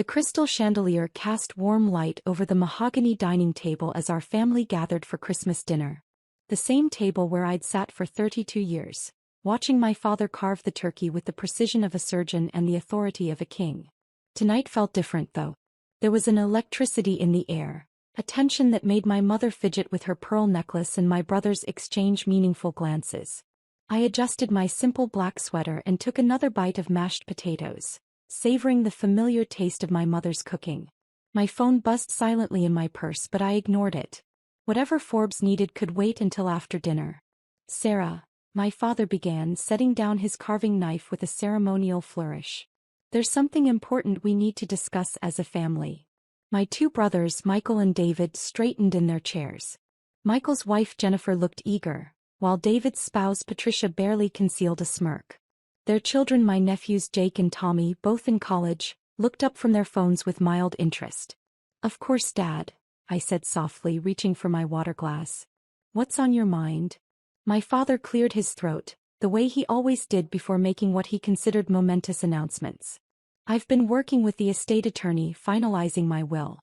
The crystal chandelier cast warm light over the mahogany dining table as our family gathered for Christmas dinner. The same table where I'd sat for 32 years, watching my father carve the turkey with the precision of a surgeon and the authority of a king. Tonight felt different though. There was an electricity in the air, a tension that made my mother fidget with her pearl necklace and my brothers exchange meaningful glances. I adjusted my simple black sweater and took another bite of mashed potatoes, savoring the familiar taste of my mother's cooking. My phone buzzed silently in my purse, but I ignored it. Whatever Forbes needed could wait until after dinner. "Sarah," my father began, setting down his carving knife with a ceremonial flourish. "There's something important we need to discuss as a family." My two brothers, Michael and David, straightened in their chairs. Michael's wife Jennifer looked eager, while David's spouse Patricia barely concealed a smirk. Their children, my nephews Jake and Tommy, both in college, looked up from their phones with mild interest. "Of course, Dad," I said softly, reaching for my water glass. "What's on your mind?" My father cleared his throat, the way he always did before making what he considered momentous announcements. "I've been working with the estate attorney finalizing my will.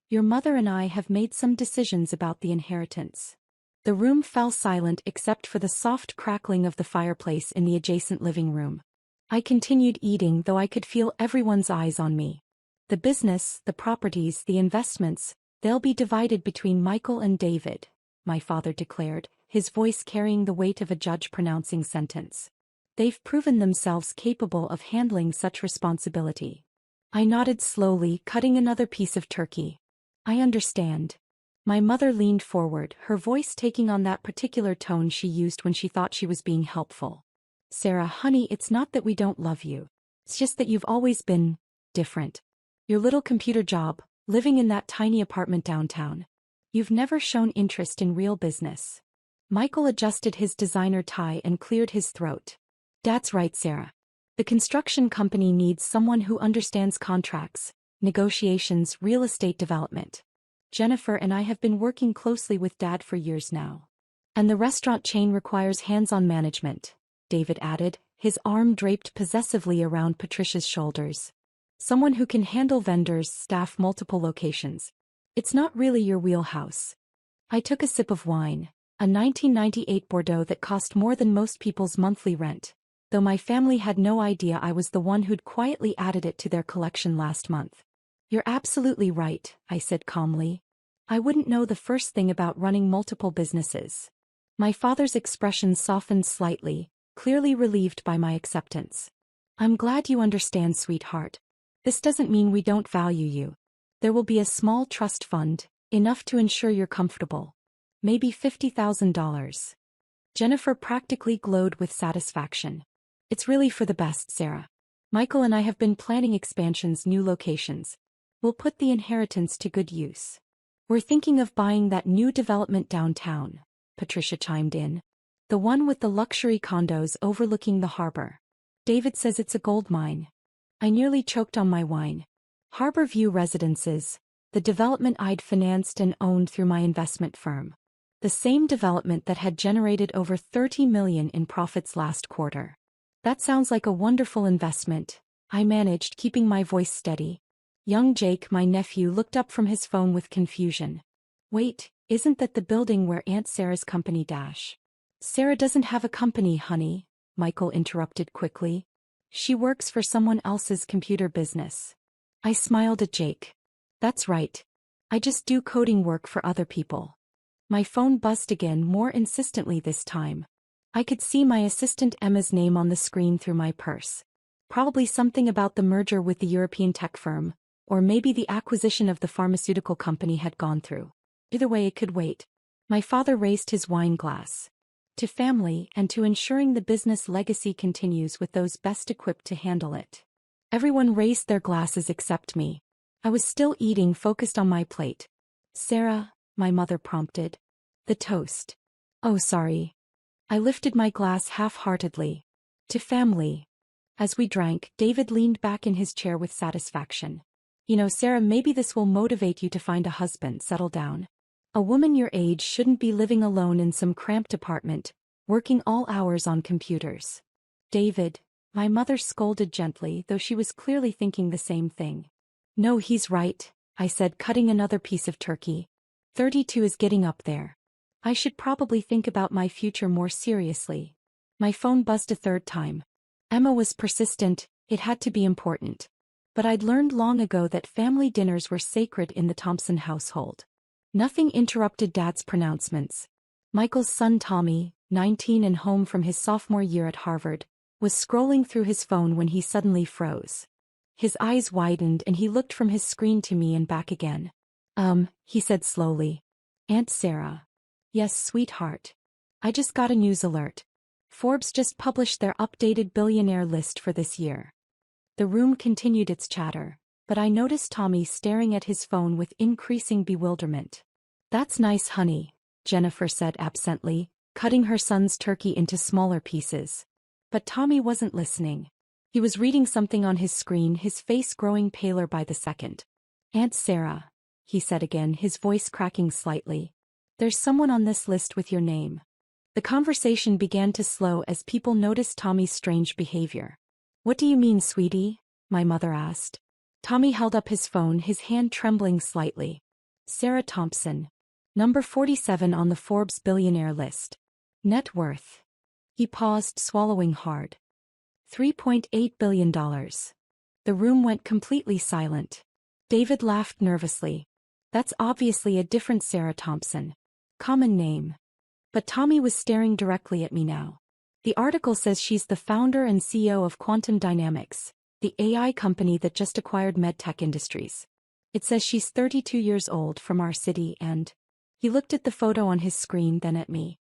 Your mother and I have made some decisions about the inheritance." The room fell silent except for the soft crackling of the fireplace in the adjacent living room. I continued eating, though I could feel everyone's eyes on me. "The business, the properties, the investments, they'll be divided between Michael and David," my father declared, his voice carrying the weight of a judge pronouncing sentence. "They've proven themselves capable of handling such responsibility." I nodded slowly, cutting another piece of turkey. "I understand." My mother leaned forward, her voice taking on that particular tone she used when she thought she was being helpful. "Sarah, honey, it's not that we don't love you. It's just that you've always been different. Your little computer job, living in that tiny apartment downtown. You've never shown interest in real business." Michael adjusted his designer tie and cleared his throat. "That's right, Sarah. The construction company needs someone who understands contracts, negotiations, real estate development. Jennifer and I have been working closely with Dad for years now. And the restaurant chain requires hands-on management," David added, his arm draped possessively around Patricia's shoulders. "Someone who can handle vendors, staff multiple locations. It's not really your wheelhouse." I took a sip of wine, a 1998 Bordeaux that cost more than most people's monthly rent, though my family had no idea I was the one who'd quietly added it to their collection last month. "You're absolutely right," I said calmly. "I wouldn't know the first thing about running multiple businesses." My father's expression softened slightly, clearly relieved by my acceptance. "I'm glad you understand, sweetheart. This doesn't mean we don't value you. There will be a small trust fund, enough to ensure you're comfortable. Maybe $50,000. Jennifer practically glowed with satisfaction. "It's really for the best, Sarah. Michael and I have been planning expansions, new locations. We'll put the inheritance to good use." "We're thinking of buying that new development downtown," Patricia chimed in. "The one with the luxury condos overlooking the harbor. David says it's a gold mine." I nearly choked on my wine. Harbor View Residences, the development I'd financed and owned through my investment firm. The same development that had generated over $30 million in profits last quarter. "That sounds like a wonderful investment," I managed, keeping my voice steady. Young Jake, my nephew, looked up from his phone with confusion. "Wait, isn't that the building where Aunt Sarah's company dash?" "Sarah doesn't have a company, honey," Michael interrupted quickly. "She works for someone else's computer business." I smiled at Jake. "That's right. I just do coding work for other people." My phone buzzed again, more insistently this time. I could see my assistant Emma's name on the screen through my purse. Probably something about the merger with the European tech firm, or maybe the acquisition of the pharmaceutical company had gone through. Either way, it could wait. My father raised his wine glass. "To family and to ensuring the business legacy continues with those best equipped to handle it." Everyone raised their glasses except me. I was still eating, focused on my plate. "Sarah," my mother prompted. "The toast." "Oh, sorry." I lifted my glass half-heartedly. "To family." As we drank, David leaned back in his chair with satisfaction. "You know, Sarah, maybe this will motivate you to find a husband, settle down. A woman your age shouldn't be living alone in some cramped apartment, working all hours on computers." "David," my mother scolded gently, though she was clearly thinking the same thing. No, he's right, I said, cutting another piece of turkey. 32 is getting up there. I should probably think about my future more seriously. My phone buzzed a third time. Emma was persistent, it had to be important. But I'd learned long ago that family dinners were sacred in the Thompson household. Nothing interrupted Dad's pronouncements. Michael's son Tommy, 19 and home from his sophomore year at Harvard, was scrolling through his phone when he suddenly froze. His eyes widened and he looked from his screen to me and back again. He said slowly. Aunt Sarah. Yes, sweetheart. I just got a news alert. Forbes just published their updated billionaire list for this year. The room continued its chatter, but I noticed Tommy staring at his phone with increasing bewilderment. That's nice, honey, Jennifer said absently, cutting her son's turkey into smaller pieces. But Tommy wasn't listening. He was reading something on his screen, his face growing paler by the second. Aunt Sarah, he said again, his voice cracking slightly. There's someone on this list with your name. The conversation began to slow as people noticed Tommy's strange behavior. What do you mean, sweetie? My mother asked. Tommy held up his phone, his hand trembling slightly. Sarah Thompson. Number 47 on the Forbes billionaire list. Net worth. He paused, swallowing hard. $3.8 billion. The room went completely silent. David laughed nervously. That's obviously a different Sarah Thompson. Common name. But Tommy was staring directly at me now. The article says she's the founder and CEO of Quantum Dynamics, the AI company that just acquired MedTech Industries. It says she's 32 years old, from our city, and... He looked at the photo on his screen, then at me.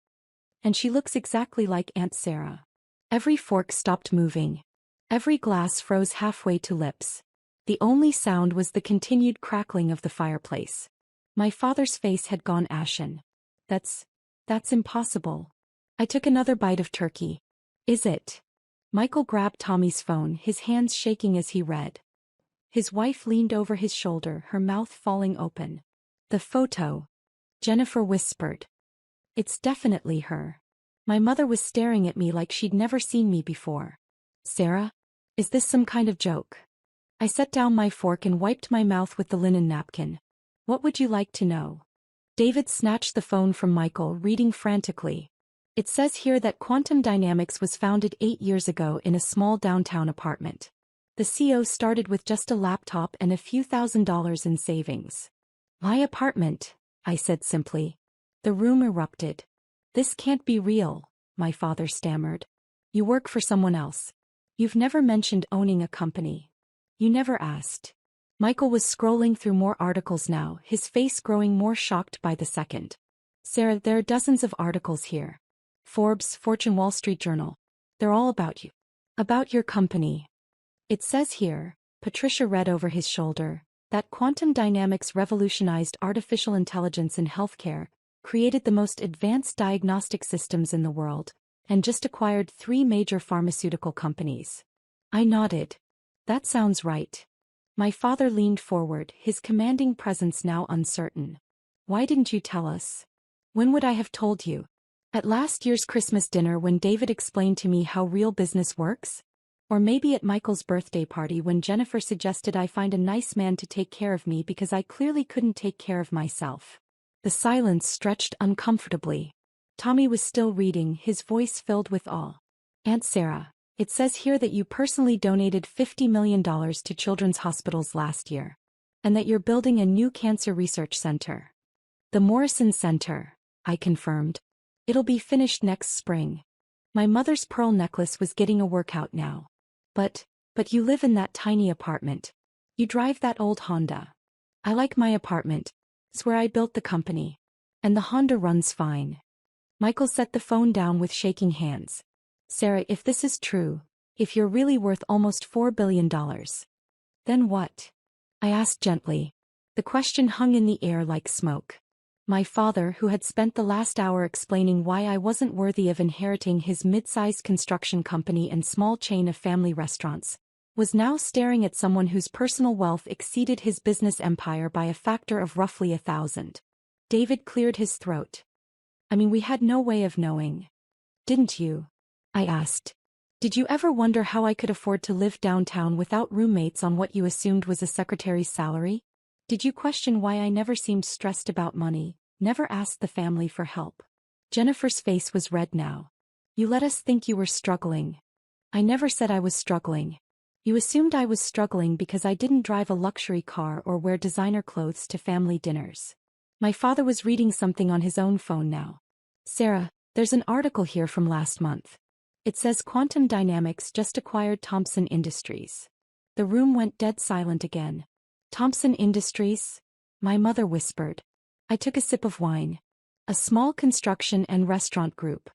And she looks exactly like Aunt Sarah. Every fork stopped moving. Every glass froze halfway to lips. The only sound was the continued crackling of the fireplace. My father's face had gone ashen. That's impossible. I took another bite of turkey. Is it? Michael grabbed Tommy's phone, his hands shaking as he read. His wife leaned over his shoulder, her mouth falling open. The photo. Jennifer whispered. It's definitely her. My mother was staring at me like she'd never seen me before. Sarah? Is this some kind of joke? I set down my fork and wiped my mouth with the linen napkin. What would you like to know? David snatched the phone from Michael, reading frantically. It says here that Quantum Dynamics was founded 8 years ago in a small downtown apartment. The CEO started with just a laptop and a few $1,000s in savings. My apartment, I said simply. The room erupted. This can't be real, my father stammered. You work for someone else. You've never mentioned owning a company. You never asked. Michael was scrolling through more articles now, his face growing more shocked by the second. Sarah, there are dozens of articles here. Forbes, Fortune, Wall Street Journal. They're all about you. About your company. It says here, Patricia read over his shoulder, that Quantum Dynamics revolutionized artificial intelligence in healthcare, created the most advanced diagnostic systems in the world, and just acquired 3 major pharmaceutical companies. I nodded. That sounds right. My father leaned forward, his commanding presence now uncertain. Why didn't you tell us? When would I have told you? At last year's Christmas dinner when David explained to me how real business works? Or maybe at Michael's birthday party when Jennifer suggested I find a nice man to take care of me because I clearly couldn't take care of myself. The silence stretched uncomfortably. Tommy was still reading, his voice filled with awe. Aunt Sarah, it says here that you personally donated $50 million to children's hospitals last year. And that you're building a new cancer research center. The Morrison Center, I confirmed. It'll be finished next spring. My mother's pearl necklace was getting a workout now. But you live in that tiny apartment. You drive that old Honda. I like my apartment. It's where I built the company. And the Honda runs fine. Michael set the phone down with shaking hands. Sarah, if this is true, if you're really worth almost $4 billion, then what? I asked gently. The question hung in the air like smoke. My father, who had spent the last hour explaining why I wasn't worthy of inheriting his mid-sized construction company and small chain of family restaurants, was now staring at someone whose personal wealth exceeded his business empire by a factor of roughly 1,000. David cleared his throat. I mean, we had no way of knowing. Didn't you? I asked. Did you ever wonder how I could afford to live downtown without roommates on what you assumed was a secretary's salary? Did you question why I never seemed stressed about money, never asked the family for help? Jennifer's face was red now. You let us think you were struggling. I never said I was struggling. You assumed I was struggling because I didn't drive a luxury car or wear designer clothes to family dinners. My father was reading something on his own phone now. Sarah, there's an article here from last month. It says Quantum Dynamics just acquired Thomson Industries. The room went dead silent again. Thomson Industries? My mother whispered. I took a sip of wine. A small construction and restaurant group.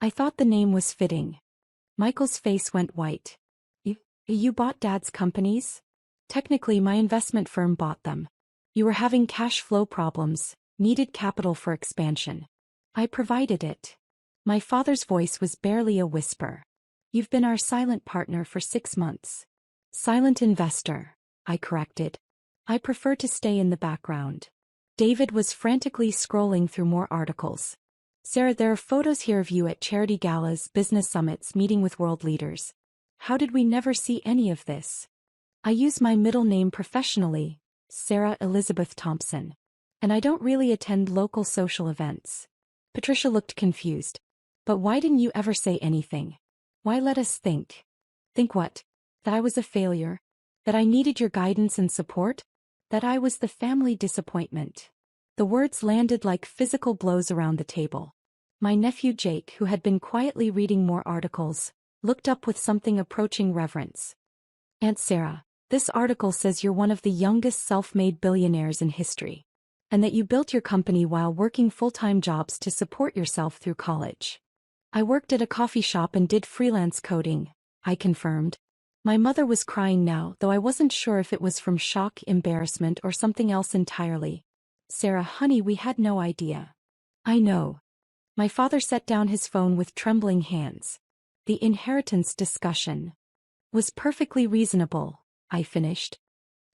I thought the name was fitting. Michael's face went white. You bought Dad's companies? Technically, my investment firm bought them. You were having cash flow problems, needed capital for expansion. I provided it. My father's voice was barely a whisper. You've been our silent partner for 6 months. Silent investor, I corrected. I prefer to stay in the background. David was frantically scrolling through more articles. Sarah, there are photos here of you at charity galas, business summits, meeting with world leaders. How did we never see any of this? I use my middle name professionally, Sarah Elizabeth Thompson. And I don't really attend local social events. Patricia looked confused. But why didn't you ever say anything? Why let us think? Think what? That I was a failure? That I needed your guidance and support? That I was the family disappointment? The words landed like physical blows around the table. My nephew Jake, who had been quietly reading more articles, looked up with something approaching reverence. Aunt Sarah, this article says you're one of the youngest self-made billionaires in history. And that you built your company while working full-time jobs to support yourself through college. I worked at a coffee shop and did freelance coding, I confirmed. My mother was crying now, though I wasn't sure if it was from shock, embarrassment, or something else entirely. Sarah, honey, we had no idea. I know. My father set down his phone with trembling hands. The inheritance discussion was perfectly reasonable, I finished.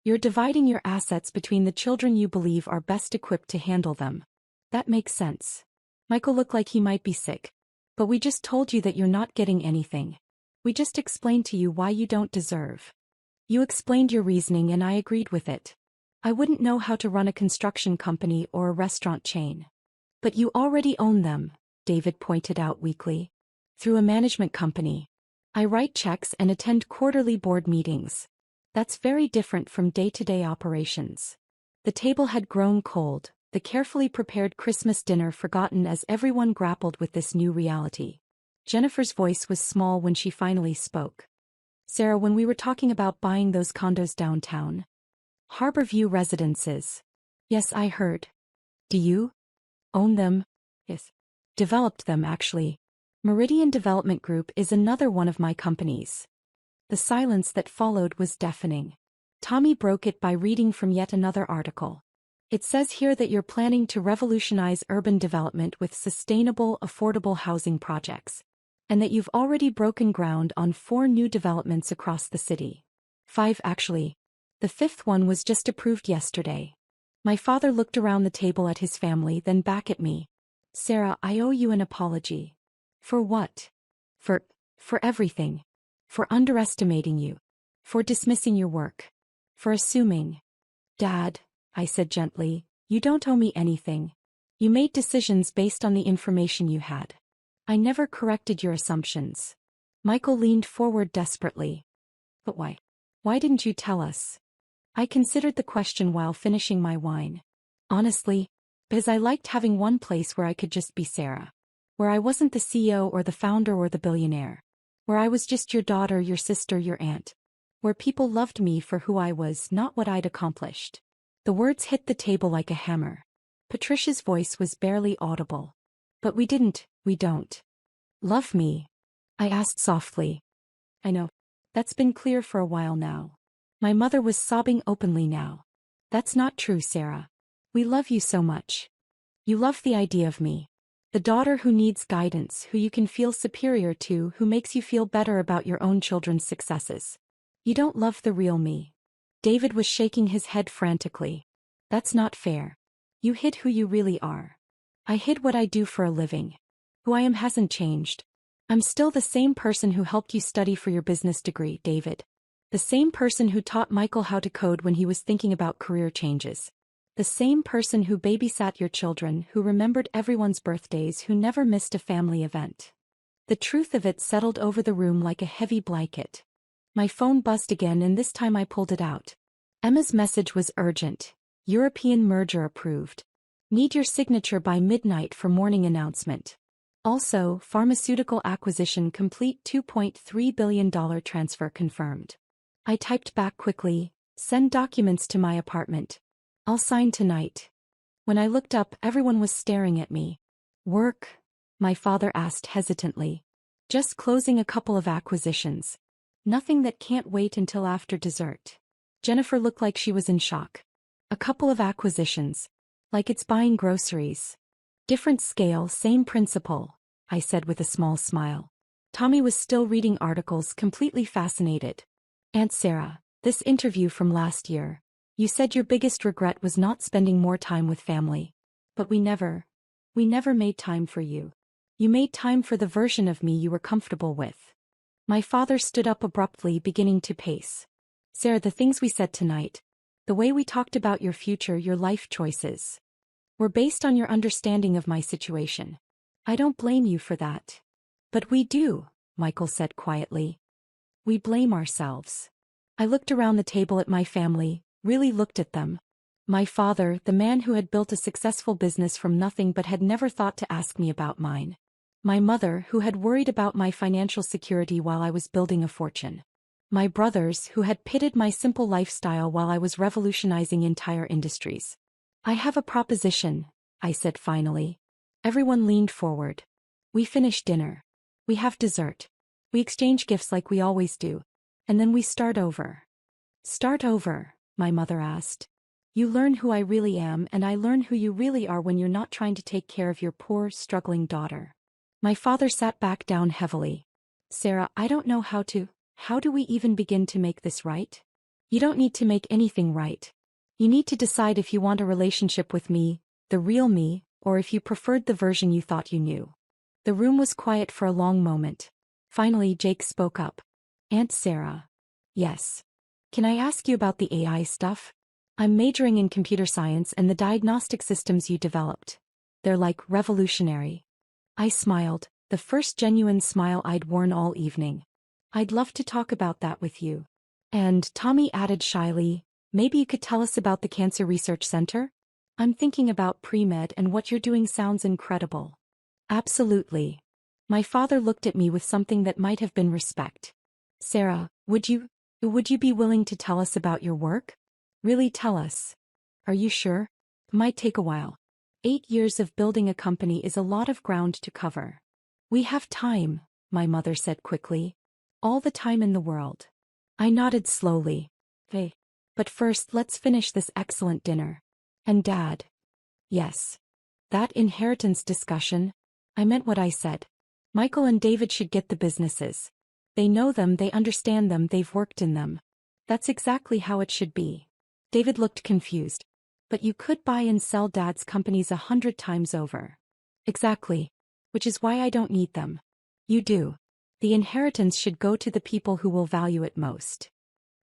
You're dividing your assets between the children you believe are best equipped to handle them. That makes sense. Michael looked like he might be sick. But we just told you that you're not getting anything. We just explained to you why you don't deserve. You explained your reasoning and I agreed with it. I wouldn't know how to run a construction company or a restaurant chain. But you already own them, David pointed out weakly. Through a management company. I write checks and attend quarterly board meetings. That's very different from day-to-day operations. The table had grown cold, the carefully prepared Christmas dinner forgotten as everyone grappled with this new reality. Jennifer's voice was small when she finally spoke. Sarah, when we were talking about buying those condos downtown. Harborview Residences. Yes, I heard. Do you own them? Yes. Developed them, actually. Meridian Development Group is another one of my companies. The silence that followed was deafening. Tommy broke it by reading from yet another article. It says here that you're planning to revolutionize urban development with sustainable, affordable housing projects. And that you've already broken ground on 4 new developments across the city. 5 actually. The 5th one was just approved yesterday. My father looked around the table at his family, then back at me. Sarah, I owe you an apology. For what? For everything. For underestimating you. For dismissing your work. For assuming. Dad, I said gently, you don't owe me anything. You made decisions based on the information you had. I never corrected your assumptions. Michael leaned forward desperately. But why? Why didn't you tell us? I considered the question while finishing my wine. Honestly, because I liked having one place where I could just be Sarah. Where I wasn't the CEO or the founder or the billionaire. Where I was just your daughter, your sister, your aunt. Where people loved me for who I was, not what I'd accomplished. The words hit the table like a hammer. Patricia's voice was barely audible. But we don't. Love me? I asked softly. I know. That's been clear for a while now. My mother was sobbing openly now. That's not true, Sarah. We love you so much. You love the idea of me. The daughter who needs guidance, who you can feel superior to, who makes you feel better about your own children's successes. You don't love the real me. David was shaking his head frantically. That's not fair. You hid who you really are. I hid what I do for a living. Who I am hasn't changed. I'm still the same person who helped you study for your business degree, David. The same person who taught Michael how to code when he was thinking about career changes. The same person who babysat your children, who remembered everyone's birthdays, who never missed a family event. The truth of it settled over the room like a heavy blanket. My phone buzzed again, and this time I pulled it out. Emma's message was urgent. European merger approved. Need your signature by midnight for morning announcement. Also, pharmaceutical acquisition complete, $2.3 billion transfer confirmed. I typed back quickly, send documents to my apartment. I'll sign tonight. When I looked up, everyone was staring at me. Work? My father asked hesitantly. Just closing a couple of acquisitions. Nothing that can't wait until after dessert. Jennifer looked like she was in shock. A couple of acquisitions. Like it's buying groceries. Different scale, same principle, I said with a small smile. Tommy was still reading articles, completely fascinated. Aunt Sarah, this interview from last year. You said your biggest regret was not spending more time with family. But we never made time for you. You made time for the version of me you were comfortable with. My father stood up abruptly, beginning to pace. Sarah, the things we said tonight, the way we talked about your future, your life choices, were based on your understanding of my situation. I don't blame you for that. But we do, Michael said quietly. We blame ourselves. I looked around the table at my family, really looked at them. My father, the man who had built a successful business from nothing but had never thought to ask me about mine. My mother, who had worried about my financial security while I was building a fortune. My brothers, who had pitted my simple lifestyle while I was revolutionizing entire industries. I have a proposition, I said finally. Everyone leaned forward. We finish dinner. We have dessert. We exchange gifts like we always do. And then we start over. Start over, my mother asked. You learn who I really am, and I learn who you really are when you're not trying to take care of your poor, struggling daughter. My father sat back down heavily. Sarah, I don't know how do we even begin to make this right? You don't need to make anything right. You need to decide if you want a relationship with me, the real me, or if you preferred the version you thought you knew. The room was quiet for a long moment. Finally, Jake spoke up. Aunt Sarah. Yes. Can I ask you about the AI stuff? I'm majoring in computer science and the diagnostic systems you developed. They're like revolutionary. I smiled, the first genuine smile I'd worn all evening. I'd love to talk about that with you. And Tommy added shyly, maybe you could tell us about the Cancer Research Center? I'm thinking about pre-med, and what you're doing sounds incredible. Absolutely. My father looked at me with something that might have been respect. Sarah, would you be willing to tell us about your work? Really tell us. Are you sure? Might take a while. 8 years of building a company is a lot of ground to cover. We have time, my mother said quickly. All the time in the world. I nodded slowly. Hey. But first, let's finish this excellent dinner. And Dad. Yes. That inheritance discussion. I meant what I said. Michael and David should get the businesses. They know them, they understand them, they've worked in them. That's exactly how it should be. David looked confused. But you could buy and sell Dad's companies 100 times over. Exactly. Which is why I don't need them. You do. The inheritance should go to the people who will value it most.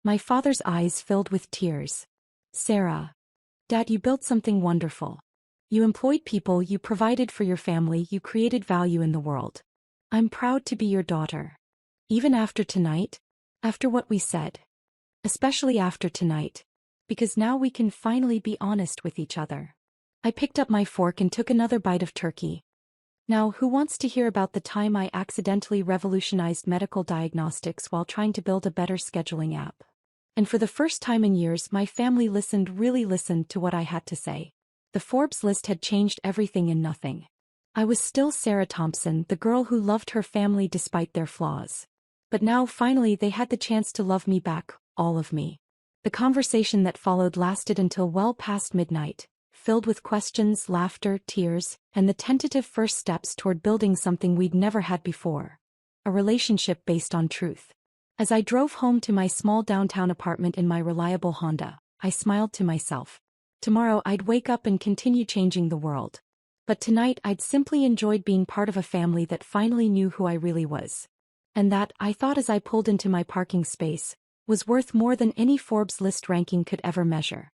My father's eyes filled with tears. Sarah. Dad, you built something wonderful. You employed people, you provided for your family, you created value in the world. I'm proud to be your daughter. Even after tonight? After what we said. Especially after tonight. Because now we can finally be honest with each other. I picked up my fork and took another bite of turkey. Now, who wants to hear about the time I accidentally revolutionized medical diagnostics while trying to build a better scheduling app? And for the first time in years, my family really listened to what I had to say. The Forbes list had changed everything and nothing. I was still Sarah Thompson, the girl who loved her family despite their flaws. But now, finally, they had the chance to love me back, all of me. The conversation that followed lasted until well past midnight, filled with questions, laughter, tears, and the tentative first steps toward building something we'd never had before. A relationship based on truth. As I drove home to my small downtown apartment in my reliable Honda, I smiled to myself. Tomorrow I'd wake up and continue changing the world. But tonight I'd simply enjoyed being part of a family that finally knew who I really was. And that, I thought as I pulled into my parking space, was worth more than any Forbes list ranking could ever measure.